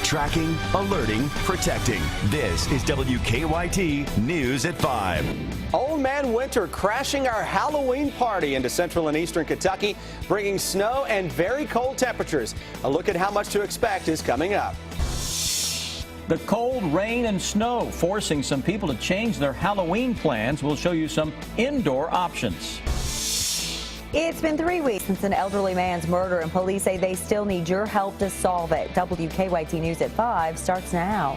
Tracking, alerting, protecting. This is WKYT News at 5. Old Man Winter crashing our Halloween party into central and eastern Kentucky, bringing snow and very cold temperatures. A look at how much to expect is coming up. The cold, rain, and snow forcing some people to change their Halloween plans. We'll show you some indoor options. It's been 3 weeks since an elderly man's murder, and police say they still need your help to solve it. WKYT News at 5 starts now.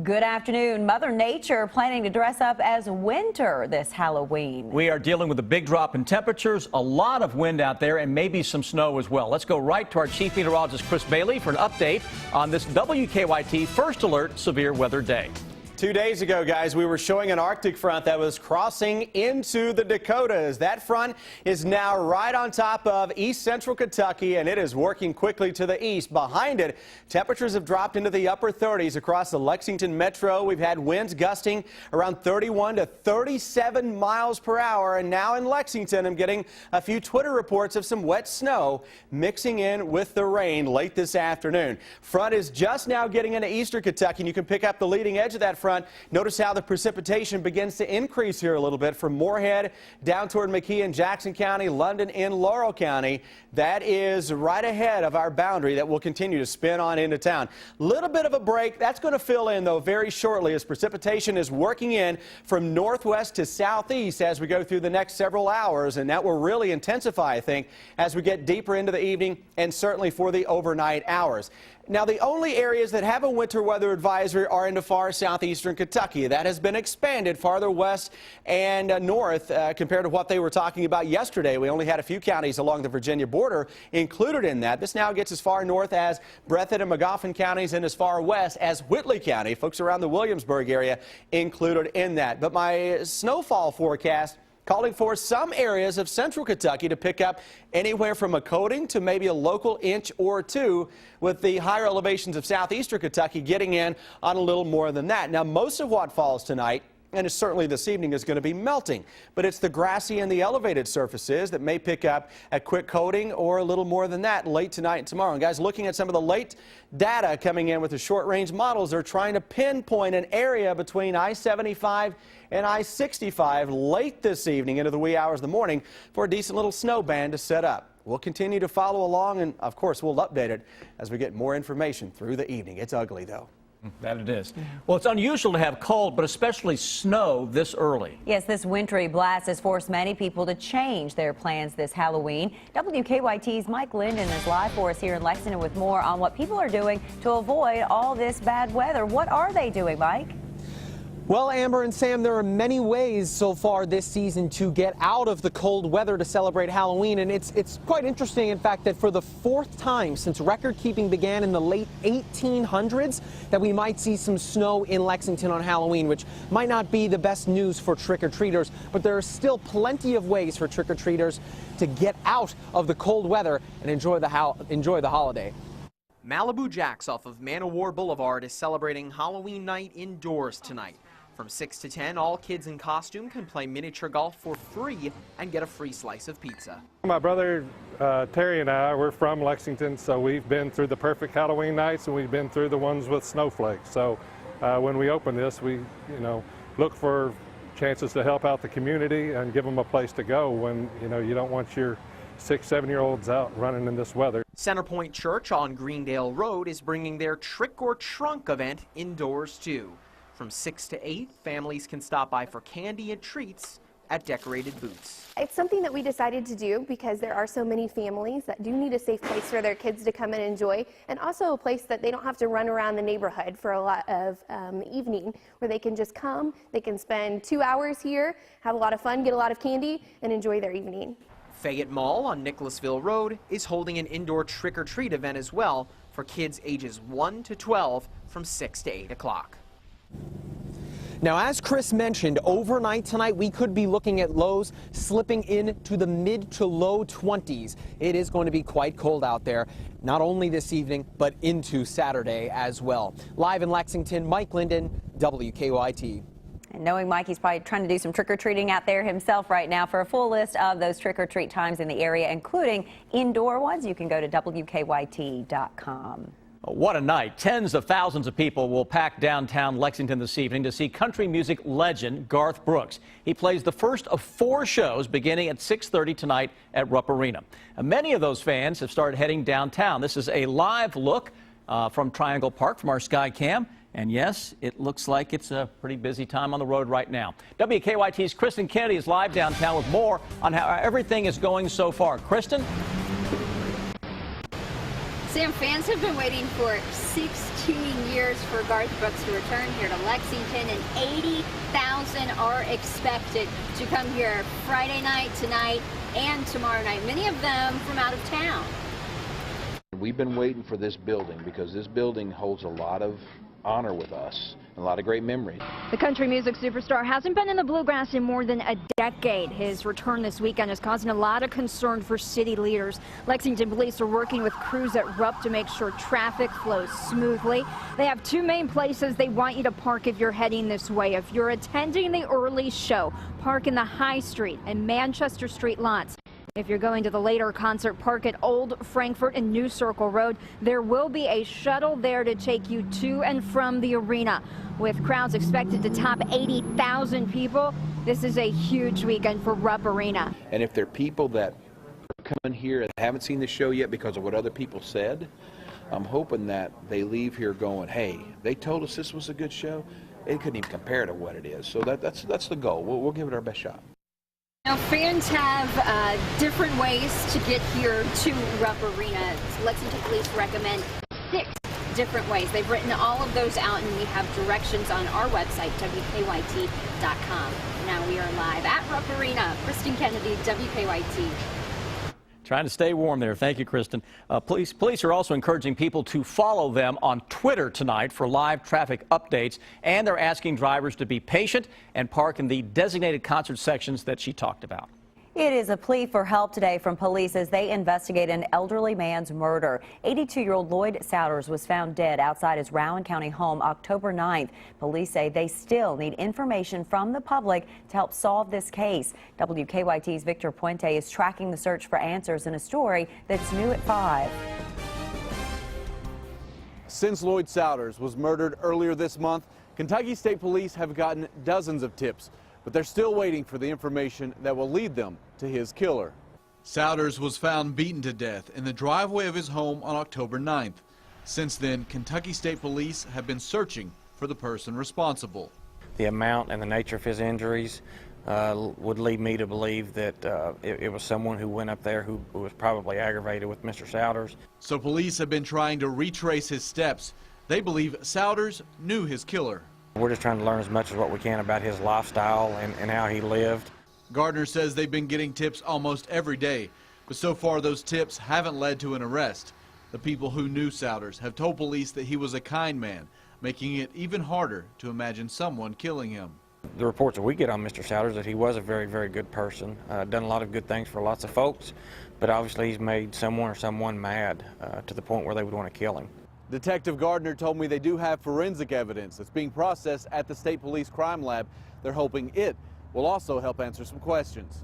Good afternoon. Mother Nature planning to dress up as winter this Halloween. We are dealing with a big drop in temperatures, a lot of wind out there, and maybe some snow as well. Let's go right to our chief meteorologist, Chris Bailey, for an update on this WKYT First Alert Severe Weather Day. 2 days ago, guys, we were showing an Arctic front that was crossing into the Dakotas. That front is now right on top of east central Kentucky, and it is working quickly to the east. Behind it, temperatures have dropped into the upper 30s across the Lexington metro. We've had winds gusting around 31 to 37 miles per hour. And now in Lexington, I'm getting a few Twitter reports of some wet snow mixing in with the rain late this afternoon. Front is just now getting into eastern Kentucky, and you can pick up the leading edge of that front. Notice how the precipitation begins to increase here a little bit from Moorhead down toward McKee and Jackson County, London in Laurel County. That is right ahead of our boundary that will continue to spin on into town. Little bit of a break. That's going to fill in, though, very shortly as precipitation is working in from northwest to southeast as we go through the next several hours, and that will really intensify, I think, as we get deeper into the evening and certainly for the overnight hours. Now, the only areas that have a winter weather advisory are into far southeastern Kentucky. That has been expanded farther west and north compared to what they were talking about yesterday. We only had a few counties along the Virginia border included in that. This now gets as far north as Breathitt and Magoffin counties and as far west as Whitley County. Folks around the Williamsburg area included in that. But my snowfall forecast calling for some areas of central Kentucky to pick up anywhere from a coating to maybe a local inch or two, with the higher elevations of southeastern Kentucky getting in on a little more than that. Now, most of what falls tonight, and certainly this evening, is going to be melting. But it's the grassy and the elevated surfaces that may pick up a quick coating or a little more than that late tonight and tomorrow. And guys, looking at some of the late data coming in with the short-range models, they're trying to pinpoint an area between I-75 and I-65 late this evening into the wee hours of the morning for a decent little snow band to set up. We'll continue to follow along, and of course we'll update it as we get more information through the evening. It's ugly, though. That it is. Well, it's unusual to have cold, but especially snow this early. Yes, this wintry blast has forced many people to change their plans this Halloween. WKYT's Mike Linden is live for us here in Lexington with more on what people are doing to avoid all this bad weather. What are they doing, Mike? Well, Amber and Sam, there are many ways so far this season to get out of the cold weather to celebrate Halloween, and it's quite interesting, in fact, that for the fourth time since record keeping began in the late 1800s, that we might see some snow in Lexington on Halloween, which might not be the best news for trick-or-treaters, but there are still plenty of ways for trick-or-treaters to get out of the cold weather and enjoy the holiday. Malibu Jack's off of Man o' War Boulevard is celebrating Halloween night indoors tonight. From 6 to 10, all kids in costume can play miniature golf for free and get a free slice of pizza. My brother Terry and I, we're from Lexington, so we've been through the perfect Halloween nights and we've been through the ones with snowflakes. So when we open this, we look for chances to help out the community and give them a place to go when you don't want your 6-7-year-olds out running in this weather. Centerpoint Church on Greendale Road is bringing their Trick or Trunk event indoors too. From 6 to 8, families can stop by for candy and treats at decorated booths. It's something that we decided to do because there are so many families that do need a safe place for their kids to come and enjoy, and also a place that they don't have to run around the neighborhood for a lot of evening, where they can just come, they can spend 2 hours here, have a lot of fun, get a lot of candy, and enjoy their evening. Fayette Mall on Nicholasville Road is holding an indoor trick-or-treat event as well for kids ages 1 to 12 from 6 to 8 o'clock. Now, as Chris mentioned, overnight tonight we could be looking at lows slipping into the mid to low 20s. It is going to be quite cold out there, not only this evening, but into Saturday as well. Live in Lexington, Mike Linden, WKYT. And knowing Mike, he's probably trying to do some trick-or-treating out there himself right now. For a full list of those trick-or-treat times in the area, including indoor ones, you can go to WKYT.com. What a night. Tens of thousands of people will pack downtown Lexington this evening to see country music legend Garth Brooks. He plays the first of 4 shows beginning at 6:30 tonight at Rupp Arena. Many of those fans have started heading downtown. This is a live look from Triangle Park from our Sky Cam. And yes, it looks like it's a pretty busy time on the road right now. WKYT's Kristen Kennedy is live downtown with more on how everything is going so far. Kristen? Sam, fans have been waiting for 16 years for Garth Brooks to return here to Lexington, and 80,000 are expected to come here Friday night, tonight, and tomorrow night, many of them from out of town. We've been waiting for this building because this building holds a lot of honor with us, and a lot of great memories. The country music superstar hasn't been in the bluegrass in more than a decade. His return this weekend is causing a lot of concern for city leaders. Lexington police are working with crews at Rupp to make sure traffic flows smoothly. They have 2 main places they want you to park if you're heading this way. If you're attending the early show, park in the High Street and Manchester Street lots. If you're going to the later concert, park at Old Frankfort and New Circle Road. There will be a shuttle there to take you to and from the arena. With crowds expected to top 80,000 people, this is a huge weekend for Rupp Arena. And if there are people that are coming here and haven't seen the show yet because of what other people said, I'm hoping that they leave here going, hey, they told us this was a good show. It couldn't even compare to what it is. So that's the goal. We'll give it our best shot. Now, fans have different ways to get here to Rupp Arena. Lexington police recommend 6 different ways. They've written all of those out, and we have directions on our website, WKYT.com. Now we are live at Rupp Arena. Kristen Kennedy, WKYT. Trying to stay warm there. Thank you, Kristen. Police are also encouraging people to follow them on Twitter tonight for live traffic updates, and they're asking drivers to be patient and park in the designated concert sections that she talked about. It is a plea for help today from police as they investigate an elderly man's murder. 82-year-old Lloyd Souders was found dead outside his Rowan County home October 9th. Police say they still need information from the public to help solve this case. WKYT's Victor Puente is tracking the search for answers in a story that's new at 5. Since Lloyd Souders was murdered earlier this month, Kentucky State Police have gotten dozens of tips, but they're still waiting for the information that will lead them to his killer. Souders was found beaten to death in the driveway of his home on October 9th. Since then, Kentucky State Police have been searching for the person responsible. The amount and the nature of his injuries would lead me to believe that it was someone who went up there who was probably aggravated with Mr. Souders. So police have been trying to retrace his steps. They believe Souders knew his killer. We're just trying to learn as much as what we can about his lifestyle and how he lived. Gardner says they've been getting tips almost every day, but so far those tips haven't led to an arrest. The people who knew Souders have told police that he was a kind man, making it even harder to imagine someone killing him. The reports that we get on Mr. Souders that he was a very, very good person, done a lot of good things for lots of folks, but obviously he's made someone mad to the point where they would want to kill him. Detective Gardner told me they do have forensic evidence that's being processed at the State Police Crime Lab. They're hoping it will also help answer some questions.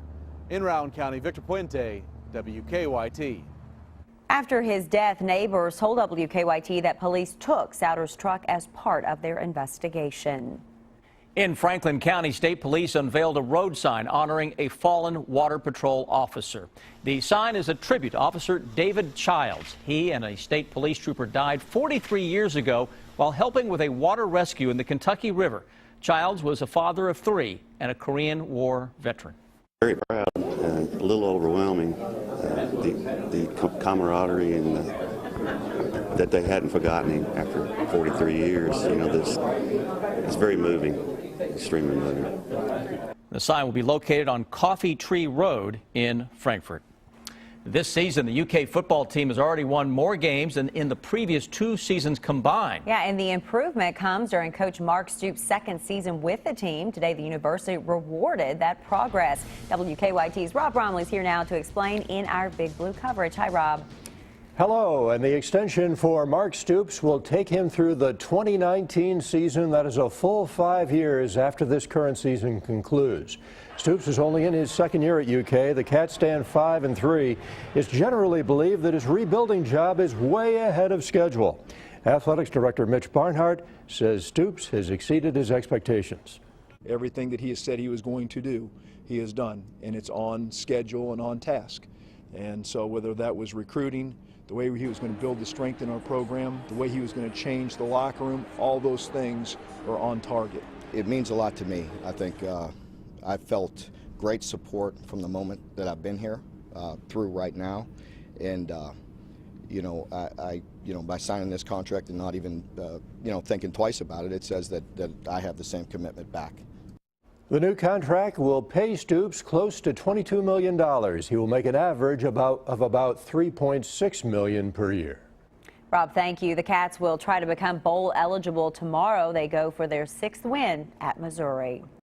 In Rowan County, Victor Puente, WKYT. After his death, neighbors told WKYT that police took Souders' truck as part of their investigation. In Franklin County, State Police unveiled a road sign honoring a fallen Water Patrol officer. The sign is a tribute to Officer David Childs. He and a state police trooper died 43 years ago while helping with a water rescue in the Kentucky River. Childs was a father of 3 and a Korean War veteran. Very proud and a little overwhelming, the camaraderie and that they hadn't forgotten him after 43 years. You know, it's very moving, extremely moving. The sign will be located on Coffee Tree Road in Frankfort. This season, the UK football team has already won more games than in the previous 2 seasons combined. Yeah, and the improvement comes during Coach Mark Stoops' 2nd season with the team. Today, the university rewarded that progress. WKYT's Rob Bromley's here now to explain in our Big Blue coverage. Hi, Rob. Hello, and the extension for Mark Stoops will take him through the 2019 season. That is a full 5 years after this current season concludes. Stoops is only in his 2nd year at UK. The Cats stand 5-3. It's generally believed that his rebuilding job is way ahead of schedule. Athletics Director Mitch Barnhart says Stoops has exceeded his expectations. Everything that he has said he was going to do, he has done, and it's on schedule and on task. And so whether that was recruiting, the way he was going to build the strength in our program, the way he was going to change the locker room, all those things are on target. It means a lot to me. I think I felt great support from the moment that I've been here through right now. And you know, by signing this contract and not even, thinking twice about it, it says that I have the same commitment back. The new contract will pay Stoops close to $22 million. He will make an average of about $3.6 million per year. Rob, thank you. The Cats will try to become bowl eligible tomorrow. They go for their 6th win at Missouri.